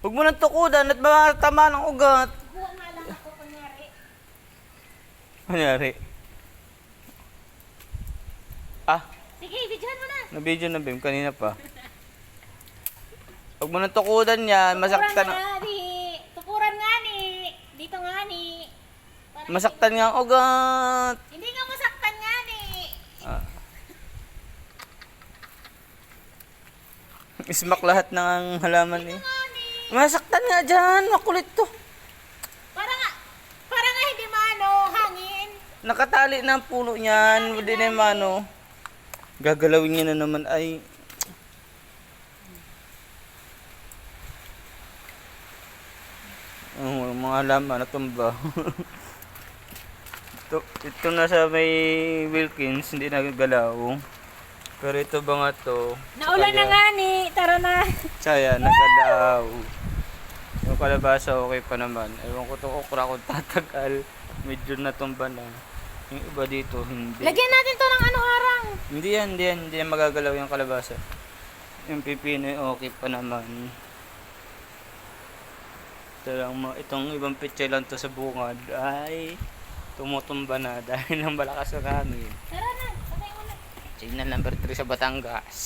Huwag mo nang tukudan at matama ng ugat. Buha nga lang ako, kunyari. Kunyari. Ah, Sige, videohan mo na. na-video na Bim, kanina pa. Huwag mo nang tukudan yan, masaktan. Tukuran nga ni. Tukuran nga ni. Dito nga ni. Parang Masaktan nga ang ugat. hindi nga masaktan nga ni. Ah. Ismak lahat ng halaman eh. Nga ni. Masaktan nga dyan, makulit to. Para nga hindi maano, hangin. Nakatali na ang puno niyan, hindi na yung mano. Gagalawin niya na naman ay. Oh, mga halaman natumba. ito na sa may Wilkins, hindi nagagalaw. Pero ito ba nga to? Naulan na nga ni. Tara na. Saya, nagalaw. Yung kalabasa okay pa naman. Ewan ko itong okra kung tatagal. Medyo natumba na. Yung iba dito, hindi. Lagyan natin to ng ano harang. Hindi yan magagalaw yung kalabasa. Yung pipino okay pa naman. Itong ibang picture lang to sa bungad ay tumutumba na dahil ng malakas na hangin. Tara na. Patay mo na. Signal number 3 sa Batangas.